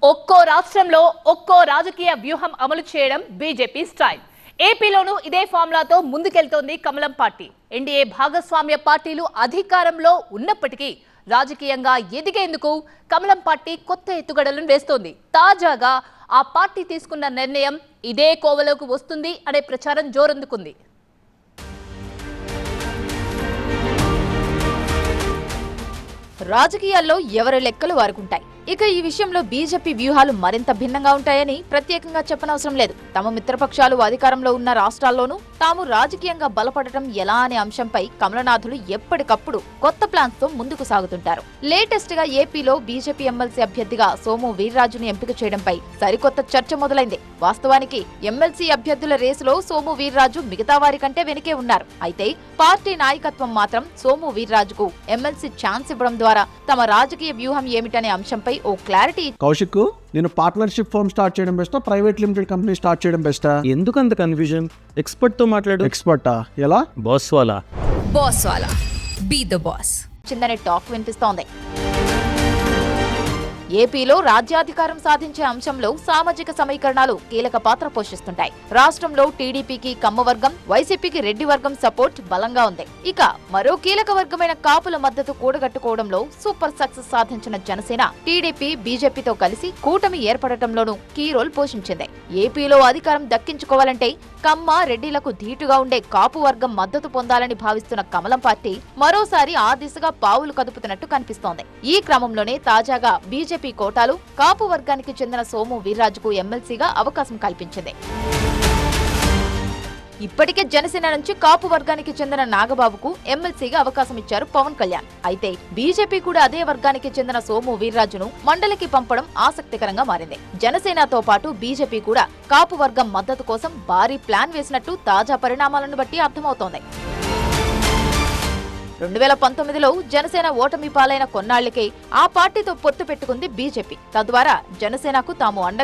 ఒక్కో రాష్ట్రంలో ఒక్కో రాజకీయ వ్యూహం అమలు చేయడం బీజేపీ స్టైల్. ఏపీలోనూ ఇదే ఫార్ములాతో ముందుకెళ్తోంది కమలం పార్టీ. ఎన్డీఏ భాగస్వామ్య పార్టీలు అధికారంలో ఉన్నప్పటికీ రాజకీయంగా ఎదిగేందుకు కమలం పార్టీ కొత్త ఎత్తుగడలను వేస్తోంది. తాజాగా ఆ పార్టీ తీసుకున్న నిర్ణయం ఇదే కోవలోకి వస్తుంది అనే ప్రచారం జోరందుకుంది. రాజకీయాల్లో ఎవరి లెక్కలు వారుకుంటాయి. ఇక ఈ విషయంలో బీజేపీ వ్యూహాలు మరింత భిన్నంగా ఉంటాయని ప్రత్యేకంగా చెప్పనవసరం లేదు. తమ మిత్రపక్షాలు అధికారంలో ఉన్న రాష్ట్రాల్లోనూ తాము రాజకీయంగా బలపడటం ఎలా అనే అంశంపై కమలనాథులు ఎప్పటికప్పుడు కొత్త ప్లాన్స్ తో ముందుకు సాగుతుంటారు. లేటెస్ట్ గా ఏపీలో బీజేపీ ఎమ్మెల్సీ అభ్యర్థిగా సోము వీర్రాజును ఎంపిక చేయడంపై సరికొత్త చర్చ మొదలైంది. వాస్తవానికి ఎమ్మెల్సీ అభ్యర్థుల రేసులో సోము వీర్రాజు మిగతా వారి కంటే వెనుకే ఉన్నారు. అయితే పార్టీ నాయకత్వం మాత్రం సోము వీర్రాజుకు ఎమ్మెల్సీ ఛాన్స్ ఇవ్వడం ద్వారా తమ రాజకీయ వ్యూహం ఏమిటనే అంశంపై ఓ క్లారిటీ. కౌశిక్, నేను పార్ట్నర్షిప్ ఫర్మ్ స్టార్ట్ చేయడం బెస్టా, ప్రైవేట్ లిమిటెడ్ కంపెనీ స్టార్ట్ చేయడం బెస్టా? ఎందుకు అంత కన్ఫ్యూజన్? ఎక్స్పర్ట్ తో మాట్లాడు. ఎక్స్పర్టా? ఎలా? బాస్ వాలా. బాస్ వాలా, బీ ద బాస్ చిందనే టాక్ వినిపిస్తోంది. ఏపీలో రాజ్యాధికారం సాధించే అంశంలో సామాజిక సమీకరణాలు కీలక పాత్ర పోషిస్తుంటాయి. రాష్ట్రంలో టీడీపీకి కమ్మ వర్గం, వైసీపీకి రెడ్డి వర్గం సపోర్ట్ బలంగా ఉంది. ఇక మరో కీలక వర్గమైన కాపుల మద్దతు కూడగట్టుకోవడంలో సూపర్ సక్సెస్ సాధించిన జనసేన టీడీపీ బీజేపీతో కలిసి కూటమి ఏర్పడటంలోనూ కీ రోల్ పోషించింది. ఏపీలో అధికారం దక్కించుకోవాలంటే కమ్మ రెడ్డిలకు ధీటుగా ఉండే కాపు వర్గం మద్దతు పొందాలని భావిస్తున్న కమలం పార్టీ మరోసారి ఆ దిశగా పావులు కదుపుతున్నట్టు కనిపిస్తోంది. ఈ క్రమంలోనే తాజాగా బీజేపీ కోటాలు కాపు వర్గానికి చెందిన సోము వీర్రాజుకు ఎమ్మెల్సీగా అవకాశం కల్పించింది. ఇప్పటికే జనసేన నుంచి కాపు వర్గానికి చెందిన నాగబాబుకు ఎమ్మెల్సీగా అవకాశం ఇచ్చారు పవన్ కళ్యాణ్. అయితే బీజేపీ కూడా అదే వర్గానికి చెందిన సోము వీర్రాజును మండలికి పంపడం ఆసక్తికరంగా మారింది. జనసేనతో పాటు బీజేపీ కూడా కాపు వర్గం మద్దతు కోసం భారీ ప్లాన్ వేసినట్టు తాజా పరిణామాలను బట్టి అర్థమవుతోంది. 2019లో జనసేన ఓటమి పాలైన కొన్నాళ్లకే ఆ పార్టీతో పొత్తు పెట్టుకుంది బీజేపీ. తద్వారా జనసేనకు తాము అండగా